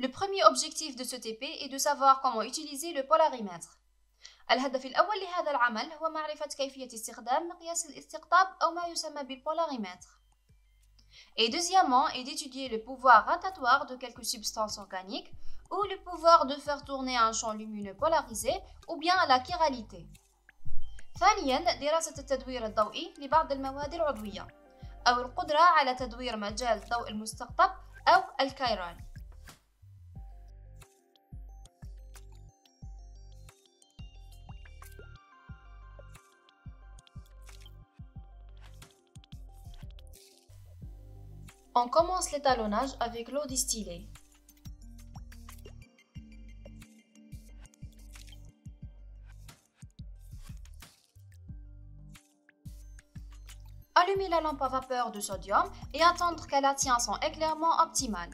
Le premier objectif de ce TP est de savoir comment utiliser le polarimètre. الهدف الأول لهذا العمل هو معرفة كيفية استخدام مقياس الاستقطاب أو ما يسمى بالpolarimètre. Et deuxièmement est d'étudier le pouvoir rotatoire de quelques substances organiques ou le pouvoir de faire tourner un champ lumineux polarisé ou bien la chiralité. ثانياً دراسة التدوير الضوئي لبعض المواد العضوية أو القدرة على تدوير مجال الضوء المستقطب أو الكايرال. On commence l'étalonnage avec l'eau distillée. Allumer la lampe à vapeur de sodium et attendre qu'elle atteigne son éclairement optimal.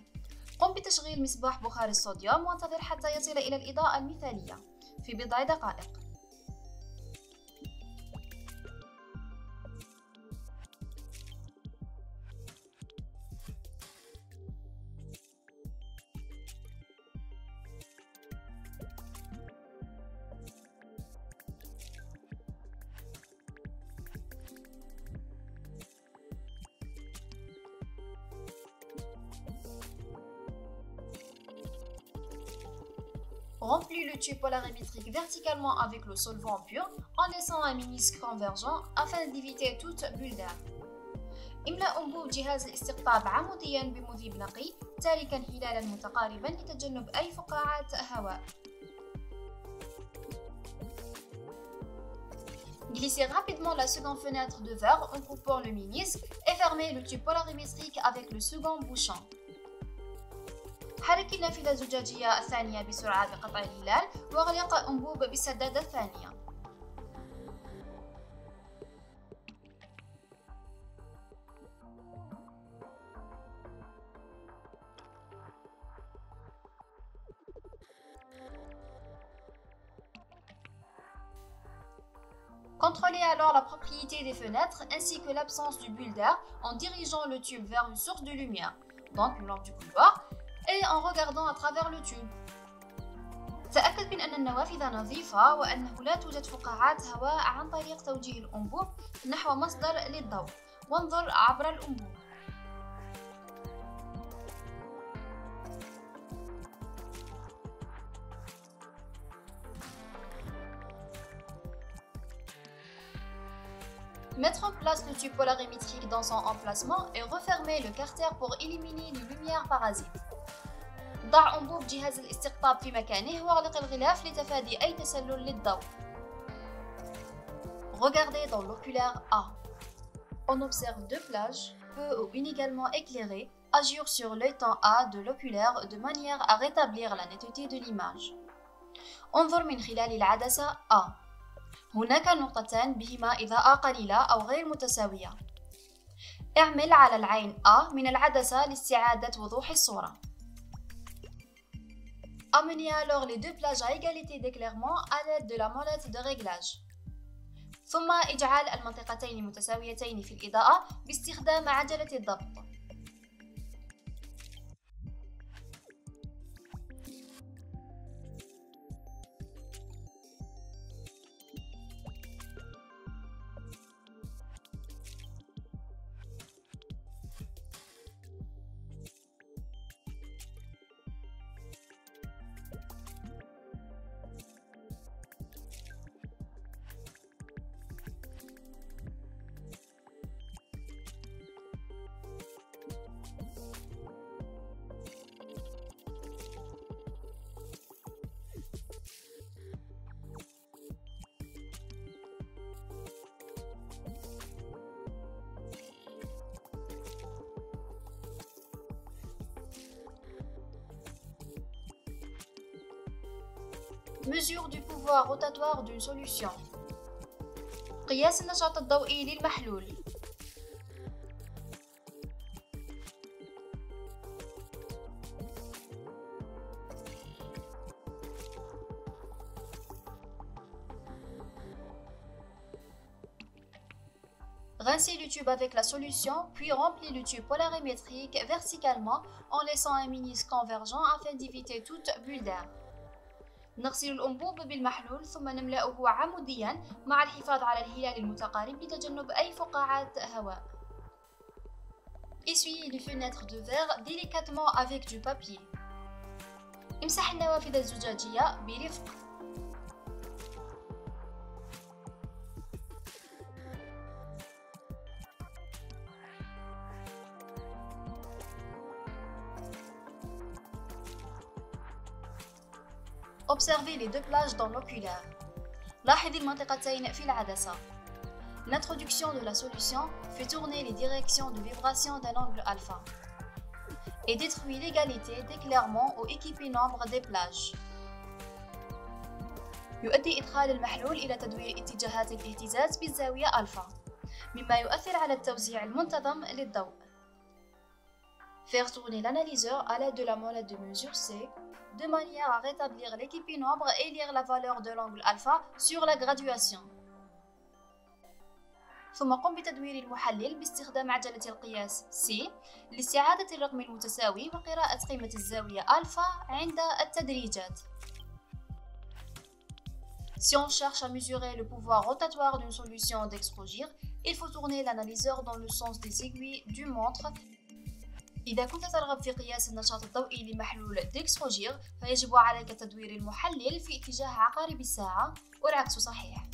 قم بتشغيل مصباح بخار الصوديوم وانتظر حتى يصل إلى الإضاءة المثالية في بضع دقائق. Remplis le tube polarimétrique verticalement avec le solvant pur en laissant un ménisque convergent afin d'éviter toute bulle d'air. املأ أنبوب جهاز الاستقطاب عموديا بمذيب نقي تاركا هلالا متقاربا لتجنب أي فقاعات هواء. Glissez rapidement la seconde fenêtre de verre en coupant le ménisque et fermez le tube polarimétrique avec le second bouchon. حركي النافذة الزجاجية الثانية بسرعة بقطع الهلال واغلق أنبوب بالسدادة الثانية. Contrôlez alors la propriété des fenêtres ainsi que l'absence du bulle d'air en dirigeant le tube vers une source de lumière, donc une lampe du couloir, et en regardant à travers le tube. تأكد من أن النوافذ نظيفة وأنه لا توجد فقاعات هواء عن طريق توجيه الأنبوب نحو مصدر للضوء. وانظر عبر الأنبوب. Mettre en place le tube polarimétrique dans son emplacement et refermer le carter pour éliminer les lumières parasites. ضع أنبوب جهاز الاستقطاب في مكانه واغلق الغلاف لتفادي أي تسلل للضوء. Regardez dans l'oculaire A. On observe deux plages, peu ou inégalement éclairées, agir sur l'œilleton A de l'oculaire de manière à rétablir la netteté de l'image. انظر من خلال العدسة A. هناك نقطتان بهما إضاءة قليلة أو غير متساوية. اعمل على العين A من العدسة لاستعادة وضوح الصورة. Amenez alors les deux plages à égalité d'éclairement à l'aide de la molette de réglage. ثم اجعل المنطقتين متساويتين في الإضاءة باستخدام عجلة الضبط. Mesure du pouvoir rotatoire d'une solution. قياس النشاط الضوئي للمحلول. Rincez le tube avec la solution, puis remplis le tube polarimétrique verticalement en laissant un ménisque convergent afin d'éviter toute bulle d'air. نغسل الأنبوب بالمحلول ثم نملأه عموديا مع الحفاظ على الهلال المتقارب لتجنب أي فقاعات هواء. Essuyez les fenêtres de verre délicatement avec du papier. امسح النوافذ الزجاجية برفق. Observez les deux plages dans l'oculaire. لاحظ المنطقتين في العدسة. L'introduction de la solution fait tourner les directions de vibration d'un angle alpha et détruit l'égalité d'éclairement au équipénombre des plages. يؤدي إدخال المحلول إلى تدوير اتجاهات الاهتزاز بالزاوية ألفا، مما يؤثر على التوزيع المنتظم للضوء. Faire tourner l'analyseur à l'aide de la molette de mesure C, de manière à rétablir l'équipénombre et lire la valeur de l'angle alpha sur la graduation. ثم قم بتدوير المحلل باستخدام عجلة القياس C لاستعادة الرقم المتساوي وقراءة قيمة الزاوية ألفا عند التدريجات. Si on cherche à mesurer le pouvoir rotatoire d'une solution d'extrogir, il faut tourner l'analyseur dans le sens des aiguilles du montre. إذا كنت ترغب في قياس النشاط الضوئي لمحلول ديكستروجير فيجب عليك تدوير المحلل في اتجاه عقارب الساعة والعكس صحيح.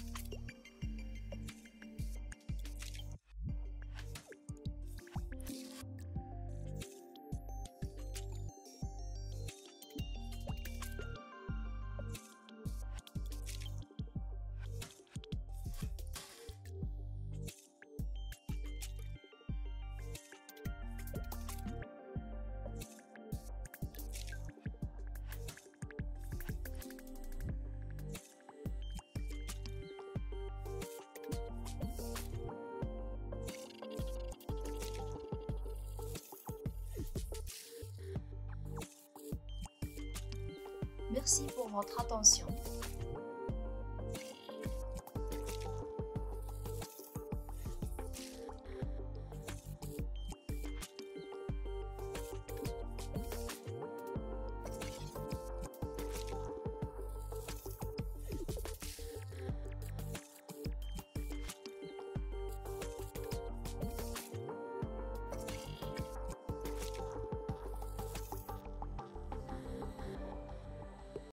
Merci pour votre attention.